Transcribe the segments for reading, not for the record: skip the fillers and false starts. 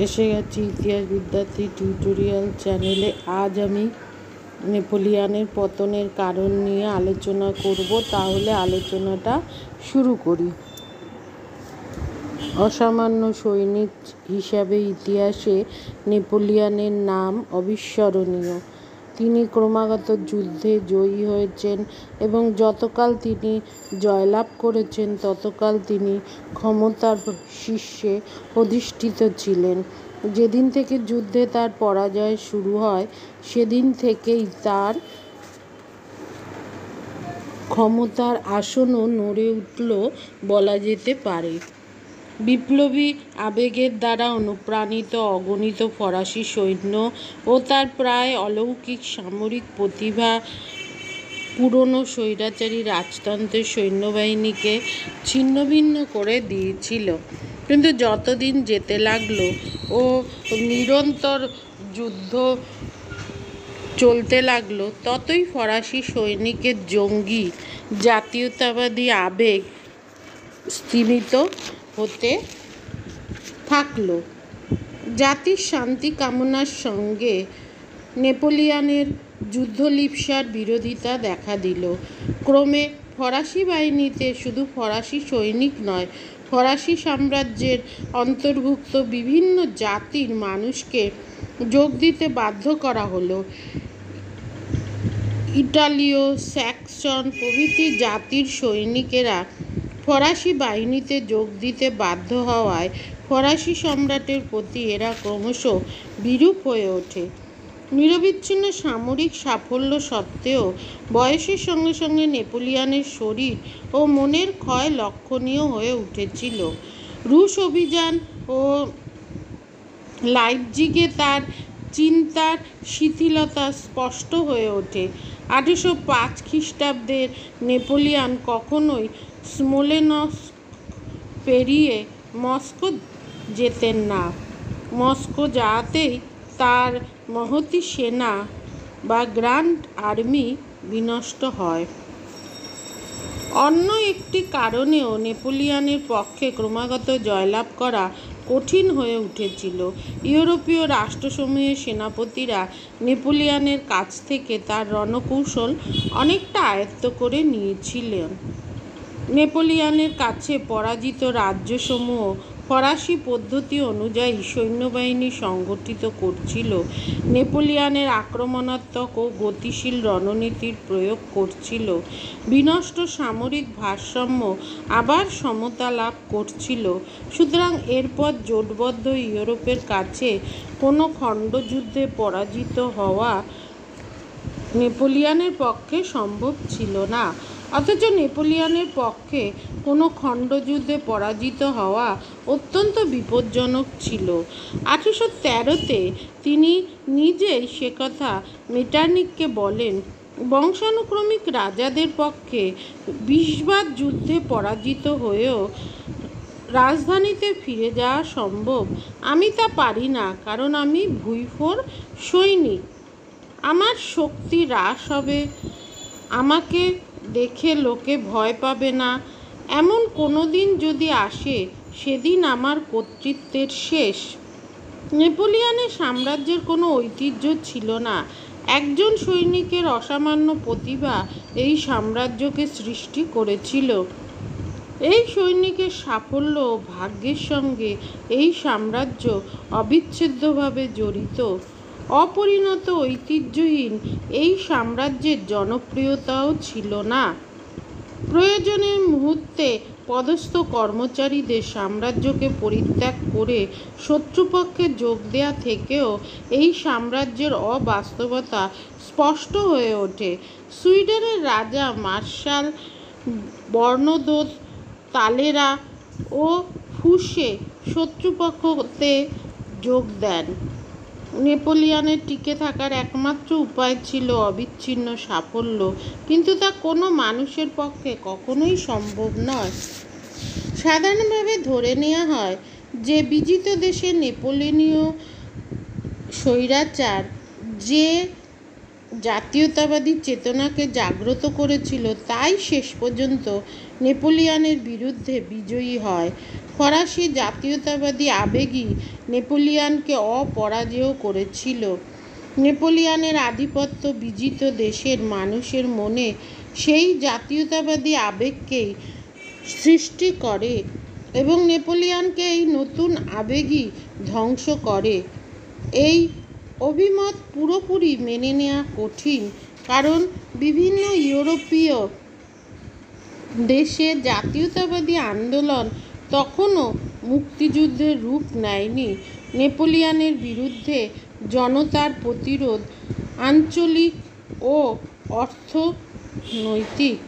এসে গেছি ইতিহাস বিদ্যার্থী টিউটোরিয়াল চ্যানেলে। আজ আমি নেপোলিয়নের পতনের কারণ নিয়ে আলোচনা করব। তাহলে আলোচনাটা শুরু করি। অসামান্য সৈনিক হিসাবে ইতিহাসে নেপোলিয়নের নাম অবিস্মরণীয়। তিনি ক্রমাগত যুদ্ধে জয়ী হয়েছেন এবং যতকাল তিনি জয়লাভ করেছেন ততকাল তিনি ক্ষমতার শীর্ষে অধিষ্ঠিত ছিলেন। যেদিন থেকে যুদ্ধে তার পরাজয় শুরু হয় সেদিন থেকেই তার ক্ষমতার আসনও নড়ে উঠল বলা যেতে পারে। বিপ্লবী আবেগের দ্বারা অনুপ্রাণিত অগণিত ফরাসি সৈন্য ও তার প্রায় অলৌকিক সামরিক প্রতিভা পুরনো স্বৈরাচারী রাজতন্ত্রের সৈন্যবাহিনীকে ছিন্নভিন্ন করে দিয়েছিল। কিন্তু যতদিন যেতে লাগলো ও নিরন্তর যুদ্ধ চলতে লাগলো ততই ফরাসি সৈনিকের জঙ্গি জাতীয়তাবাদী আবেগ স্তিমিত হতে থাকলো। জাতির শান্তি কামনার সঙ্গে নেপোলিয়নের যুদ্ধলিপ্সার বিরোধিতা দেখা দিল। ক্রমে ফরাসি বাহিনীতে শুধু ফরাসি সৈনিক নয়, ফরাসি সাম্রাজ্যের অন্তর্ভুক্ত বিভিন্ন জাতির মানুষকে যোগ দিতে বাধ্য করা হলো। ইটালীয়, স্যাক্সন প্রভৃতি জাতির সৈনিকেরা ফরাসি বাহিনীতে যোগ দিতে বাধ্য হওয়ায় ফরাসি সম্রাটের প্রতি এরা ক্রমশ বিরূপ হয়ে ওঠে। নিরবিচ্ছিন্ন সামরিক সাফল্য সত্ত্বেও বয়সের সঙ্গে সঙ্গে নেপোলিয়নের শরীর ও মনের ক্ষয় লক্ষণীয় হয়ে উঠেছিল। রুশ অভিযান ও লাইপজিগে তার চিন্তার শিথিলতা স্পষ্ট হয়ে ওঠে। 1805 খ্রিস্টাব্দে নেপোলিয়ন কখনোই স্মোলেনস্ক পেরিয়ে মস্কো যেতেন না। মস্কো যাওয়াতেই তার মহতী সেনা বা গ্র্যান্ড আর্মি বিনষ্ট হয়। অন্য একটি কারণেও নেপোলিয়নের পক্ষে ক্রমাগত জয়লাভ করা কঠিন হয়ে উঠেছিল। ইউরোপীয় রাষ্ট্রসমূহের সেনাপতিরা নেপোলিয়নের কাছ থেকে তার রণকৌশল অনেকটা আয়ত্ত করে নিয়েছিলেন। নেপোলিয়নের কাছে পরাজিত রাজ্যসমূহ ফরাসি পদ্ধতি অনুযায়ী সৈন্যবাহিনী সংগঠিত করছিল, নেপোলিয়নের আক্রমণাত্মক ও গতিশীল রণনীতির প্রয়োগ করছিল, বিনষ্ট সামরিক ভারসাম্য আবার সমতা লাভ করছিল। সুতরাং এরপর জোটবদ্ধ ইউরোপের কাছে কোনো খণ্ডযুদ্ধে পরাজিত হওয়া নেপোলিয়নের পক্ষে সম্ভব ছিল না। অথচ নেপোলিয়নের পক্ষে কোনো খণ্ডযুদ্ধে পরাজিত হওয়া অত্যন্ত বিপজ্জনক ছিল। 1813-তে তিনি নিজেই সেকথা মেটার্নিখকে বলেন, বংশানুক্রমিক রাজাদের পক্ষে 20 বার যুদ্ধে পরাজিত হয়েও রাজধানীতে ফিরে যাওয়া সম্ভব। আমি তা পারি না, কারণ আমি ভুইফোর সৈনিক। আমার শক্তি হ্রাস হবে, আমাকে দেখে লোকে ভয় পাবে না। এমন কোনো দিন যদি আসে সেদিন আমার কর্তৃত্বের শেষ। নেপোলিয়নের সাম্রাজ্যের কোনো ঐতিহ্য ছিল না। একজন সৈনিকের অসামান্য প্রতিভা এই সাম্রাজ্যকে সৃষ্টি করেছিল। এই সৈনিকের সাফল্য ও ভাগ্যের সঙ্গে এই সাম্রাজ্য অবিচ্ছেদ্যভাবে জড়িত। অপরিণত ঐতিহ্যহীন এই সাম্রাজ্যের জনপ্রিয়তাও ছিল না। প্রয়োজনের মুহূর্তে পদস্থ কর্মচারীদের সাম্রাজ্যকে পরিত্যাগ করে শত্রুপক্ষে যোগ দেয়া থেকেও এই সাম্রাজ্যের অবাস্তবতা স্পষ্ট হয়ে ওঠে। সুইডেনের রাজা মার্শাল বর্ণদোত তালেরা ও ফুসে শত্রুপক্ষতে যোগ দেন। নেপোলিয়নের টিকে থাকার একমাত্র উপায় ছিল অবিচ্ছিন্ন সাফল্য, কিন্তু তা কোনো মানুষের পক্ষে কখনোই সম্ভব নয়। সাধারণভাবে ধরে নেওয়া হয় যে বিজিত দেশে নেপোলিয়নীয় স্বৈরাচার যে জাতীয়তাবাদী চেতনাকে জাগ্রত করেছিল তাই শেষ পর্যন্ত নেপোলিয়নের বিরুদ্ধে বিজয়ী হয়। ফরাসি জাতীয়তাবাদী আবেগই নেপোলিয়নকে অপরাজেয় করেছিল। নেপোলিয়নের আধিপত্য বিজিত দেশের মানুষের মনে সেই জাতীয়তাবাদী আবেগকেই সৃষ্টি করে এবং নেপোলিয়নকে এই নতুন আবেগই ধ্বংস করে। এই অভিমত পুরোপুরি মেনে নেওয়া কঠিন, কারণ বিভিন্ন ইউরোপীয় দেশে জাতীয়তাবাদী আন্দোলন তখনও মুক্তিযুদ্ধের রূপ নেয়নি। নেপোলিয়নের বিরুদ্ধে জনতার প্রতিরোধ আঞ্চলিক ও অর্থনৈতিক।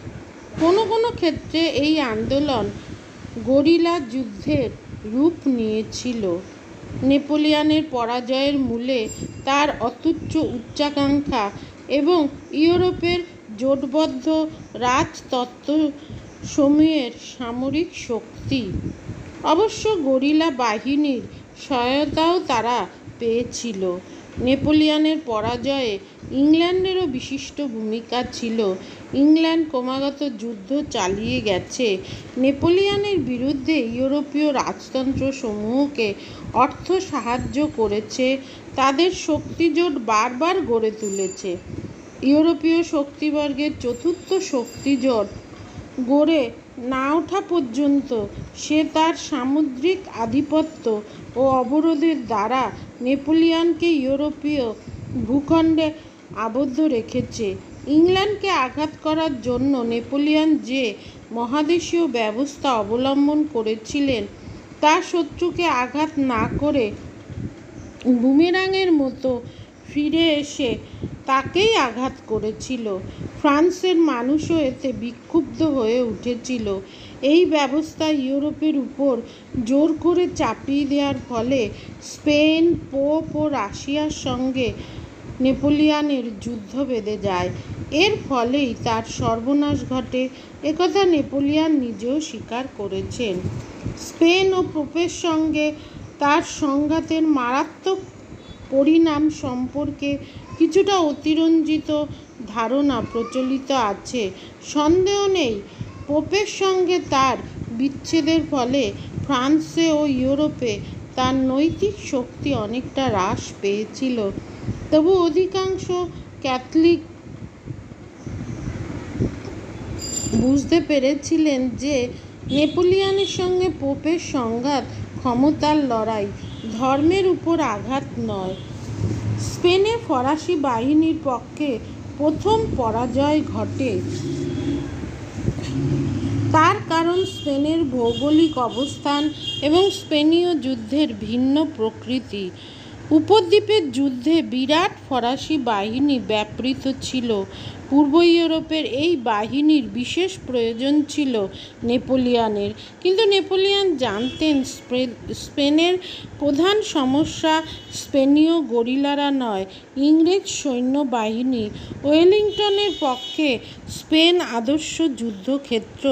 কোনো কোনো ক্ষেত্রে এই আন্দোলন গরিলা যুদ্ধের রূপ নিয়েছিল। নেপোলিয়নের পরাজয়ের মূলে তার অতুচ্ছ উচ্চাকাঙ্ক্ষা এবং ইউরোপের জোটবদ্ধ রাজতন্ত্রসমূহের সামরিক শক্তি। অবশ্য গরিলা বাহিনীর সহায়তাও তারা পেয়েছিল। নেপোলিয়নের পরাজয়ে ইংল্যান্ডেরও বিশিষ্ট ভূমিকা ছিল। ইংল্যান্ড ক্রমাগত যুদ্ধ চালিয়ে গেছে, নেপোলিয়নের বিরুদ্ধে ইউরোপীয় রাজতন্ত্রসমূহকে অর্থ সাহায্য করেছে, তাদের শক্তিজোট বারবার গড়ে তুলেছে। ইউরোপীয় শক্তিবর্গের চতুর্থ শক্তিজোট গড়ে না ওঠা পর্যন্ত সে তার সামুদ্রিক আধিপত্য ও অবরোধের দ্বারা নেপোলিয়নকে ইউরোপীয় ভূখণ্ডে আবদ্ধ রেখেছে। ইংল্যান্ডকে আঘাত করার জন্য নেপোলিয়ন যে মহাদেশীয় ব্যবস্থা অবলম্বন করেছিলেন তা শত্রুকে আঘাত না করে বুমেরাংয়ের মতো ফিরে এসে তাকেই আঘাত করেছিল। ফ্রান্সের মানুষও এতে বিক্ষুব্ধ হয়ে উঠেছিল। এই ব্যবস্থা ইউরোপের উপর জোর করে চাপিয়ে দেওয়ার ফলে স্পেন, পোপ ও রাশিয়ার সঙ্গে নেপোলিয়নের যুদ্ধ বেঁধে যায়। এর ফলেই তার সর্বনাশ ঘটে, একথা নেপোলিয়ন নিজেও স্বীকার করেছেন। স্পেন ও পোপের সঙ্গে তার সংঘাতের মারাত্মক পরিণাম সম্পর্কে কিছুটা অতিরঞ্জিত ধারণা প্রচলিত আছে। সন্দেহ নেই, পোপের সঙ্গে তার বিচ্ছেদের ফলে ফ্রান্সে ও ইউরোপে তার নৈতিক শক্তি অনেকটা হ্রাস পেয়েছিল। তবু অধিকাংশ ক্যাথলিক বুঝতে পেরেছিলেন যে নেপোলিয়নের সঙ্গে পোপের সংঘাত ক্ষমতার লড়াই, ধর্মের উপর আঘাত নয়। স্পেনে ফরাসি বাহিনীর পক্ষে প্রথম পরাজয় ঘটে। তার কারণ স্পেনের ভৌগোলিক অবস্থান এবং স্পেনীয় যুদ্ধের ভিন্ন প্রকৃতি। উপদ্বীপের যুদ্ধে বিরাট ফরাসি বাহিনী ব্যাপৃত ছিল। পূর্ব ইউরোপের এই বাহিনীর বিশেষ প্রয়োজন ছিল নেপোলিয়নের, কিন্তু নেপোলিয়ন জানতেন স্পেনের প্রধান সমস্যা স্পেনীয় গরিলারা নয়, ইংরেজ সৈন্যবাহিনী। ওয়েলিংটনের পক্ষে স্পেন আদর্শ যুদ্ধক্ষেত্র।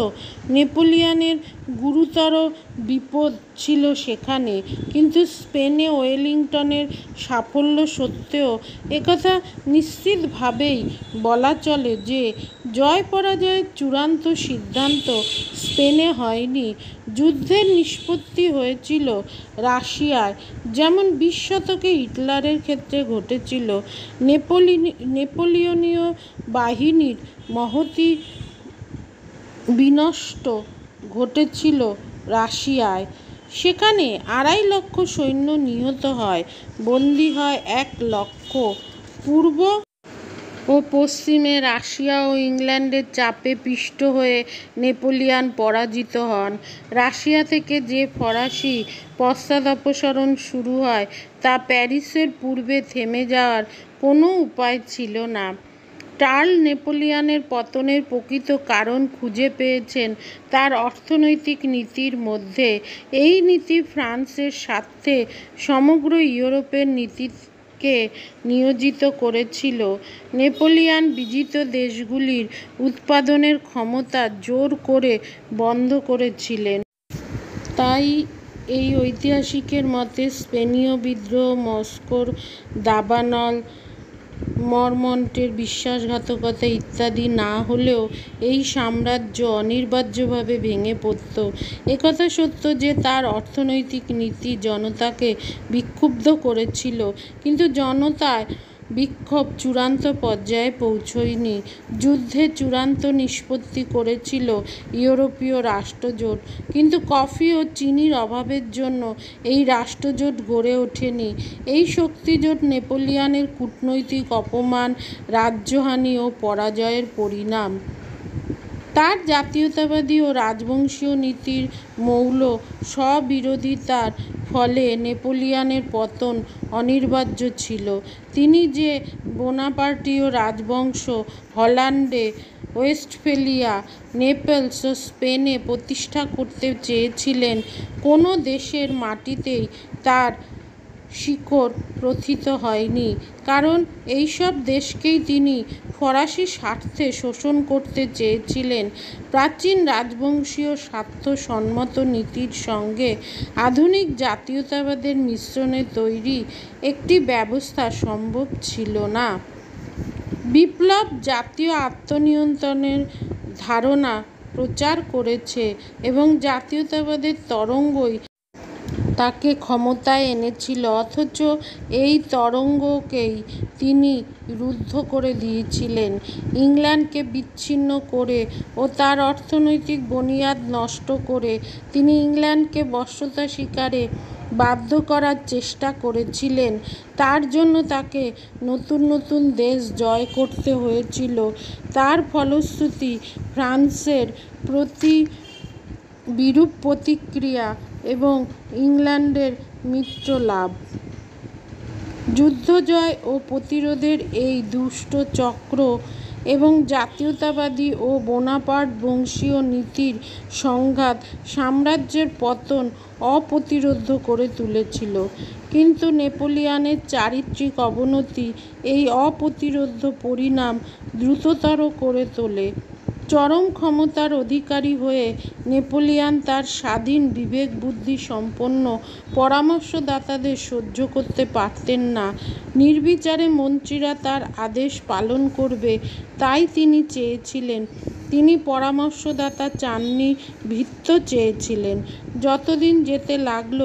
নেপোলিয়নের গুরুতর বিপদ ছিল সেখানে, কিন্তু স্পেনে ওয়েলিংটনের সাফল্য সত্ত্বেও একথা নিশ্চিতভাবেই বলা চলে যে জয় পরাজয়ের চূড়ান্ত সিদ্ধান্ত স্পেনে হয়নি। যুদ্ধের নিষ্পত্তি হয়েছিল রাশিয়ায়, যেমন 20 শতকে হিটলারের ক্ষেত্রে ঘটেছিল। নেপোলিয়নীয় বাহিনীর মহতী বিনষ্ট ঘটেছিল রাশিয়ায়। সেখানে 2.5 লক্ষ সৈন্য নিহত হয়, বন্দী হয় 1 লক্ষ। পূর্ব ও পশ্চিমে রাশিয়া ও ইংল্যান্ডের চাপে পিষ্ট হয়ে নেপোলিয়ন পরাজিত হন। রাশিয়া থেকে যে ফরাসি পশ্চাদপসরণ শুরু হয় তা প্যারিসের পূর্বে থেমে যাওয়ার কোনো উপায় ছিল না। চার্লস নেপোলিয়নের পতনের প্রকৃত কারণ খুঁজে পেয়েছেন তার অর্থনৈতিক নীতির মধ্যে। এই নীতি ফ্রান্সের স্বার্থে সমগ্র ইউরোপের নীতিকে নিয়োজিত করেছিল। নেপোলিয়ন বিজিত দেশগুলির উৎপাদনের ক্ষমতা জোর করে বন্ধ করেছিলেন। তাই এই ঐতিহাসিকের মতে স্পেনীয় বিদ্রোহ মস্কোর দাবানল মরমন্টের বিশ্বাসঘাতকতা ইত্যাদি না হলেও এই সাম্রাজ্য অনিবার্যভাবে ভেঙে পড়ত। একথা সত্য যে তার অর্থনৈতিক নীতি জনতাকে বিক্ষুব্ধ করেছিল, কিন্তু জনতার বিক্ষোভ চূড়ান্ত পর্যায়ে পৌঁছয়নি। যুদ্ধে চূড়ান্ত নিষ্পত্তি করেছিল ইউরোপীয় রাষ্ট্রজোট, কিন্তু কফি ও চিনির অভাবের জন্য এই রাষ্ট্রজোট গড়ে ওঠেনি। এই শক্তিজোট নেপোলিয়নের কূটনৈতিক অপমান, রাজ্যহানি ও পরাজয়ের পরিণাম। তার জাতীয়তাবাদী ও রাজবংশীয় নীতির মৌল স্ববিরোধিতার ফলে নেপোলিয়নের পতন অনিবার্য ছিল। তিনি যে বোনাপার্টীয় রাজবংশ হল্যান্ডে, ওয়েস্টফেলিয়া, নেপলস ও স্পেনে প্রতিষ্ঠা করতে চেয়েছিলেন, কোনো দেশের মাটিতেই তার শিকড় প্রোথিত হয়নি, কারণ এইসব দেশকেই তিনি ফরাসি স্বার্থে শোষণ করতে চেয়েছিলেন। প্রাচীন রাজবংশীয় স্বার্থসম্মত নীতির সঙ্গে আধুনিক জাতীয়তাবাদের মিশ্রণে তৈরি একটি ব্যবস্থা সম্ভব ছিল না। বিপ্লব জাতীয় আত্মনিয়ন্ত্রণের ধারণা প্রচার করেছে এবং জাতীয়তাবাদের তরঙ্গই তাকে ক্ষমতায় এনেছিল, অথচ এই তরঙ্গকেই তিনি রুদ্ধ করে দিয়েছিলেন। ইংল্যান্ডকে বিচ্ছিন্ন করে ও তার অর্থনৈতিক বুনিয়াদ নষ্ট করে তিনি ইংল্যান্ডকে বশ্যতা স্বীকারে বাধ্য করার চেষ্টা করেছিলেন। তার জন্য তাকে নতুন নতুন দেশ জয় করতে হয়েছিল। তার ফলশ্রুতি ফ্রান্সের প্রতি বিরূপ প্রতিক্রিয়া এবং ইংল্যান্ডের মিত্রলাভ। যুদ্ধজয় ও প্রতিরোধের এই দুষ্ট চক্র এবং জাতীয়তাবাদী ও বোনাপার্ট বংশীয় নীতির সংঘাত সাম্রাজ্যের পতন অপ্রতিরোধ্য করে তুলেছিল, কিন্তু নেপোলিয়নের চারিত্রিক অবনতি এই অপ্রতিরোধ্য পরিণাম দ্রুততর করে তোলে। চরম ক্ষমতার অধিকারী হয়ে নেপোলিয়ন তার স্বাধীন বিবেকবুদ্ধি সম্পন্ন পরামর্শদাতাদের সহ্য করতে পারতেন না। নির্বিচারে মন্ত্রীরা তার আদেশ পালন করবে, তাই তিনি চেয়েছিলেন। তিনি পরামর্শদাতা চাননি, ভৃত্য চেয়েছিলেন। যতদিন যেতে লাগল,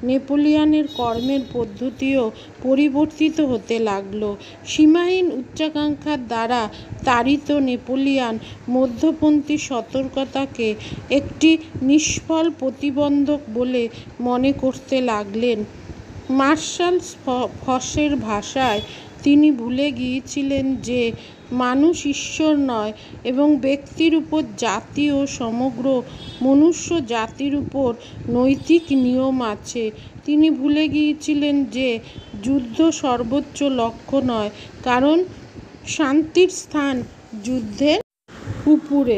নেপোলিয়নের কর্মের পদ্ধতিও পরিবর্তিত হতে লাগল। সীমাহীন উচ্চাকাঙ্ক্ষার দ্বারা তাড়িত নেপোলিয়ন মধ্যপন্থী সতর্কতাকে একটি নিষ্ফল প্রতিবন্ধক বলে মনে করতে লাগলেন। মার্শাল ফসের ভাষায়, তিনি ভুলে গিয়েছিলেন যে মানুষ ঈশ্বর নয় এবং ব্যক্তির উপর জাতি ও সমগ্র মনুষ্য জাতির উপর নৈতিক নিয়ম আছে। তিনি ভুলে গিয়েছিলেন যে যুদ্ধ সর্বোচ্চ লক্ষ্য নয়, কারণ শান্তির স্থান যুদ্ধের উপরে।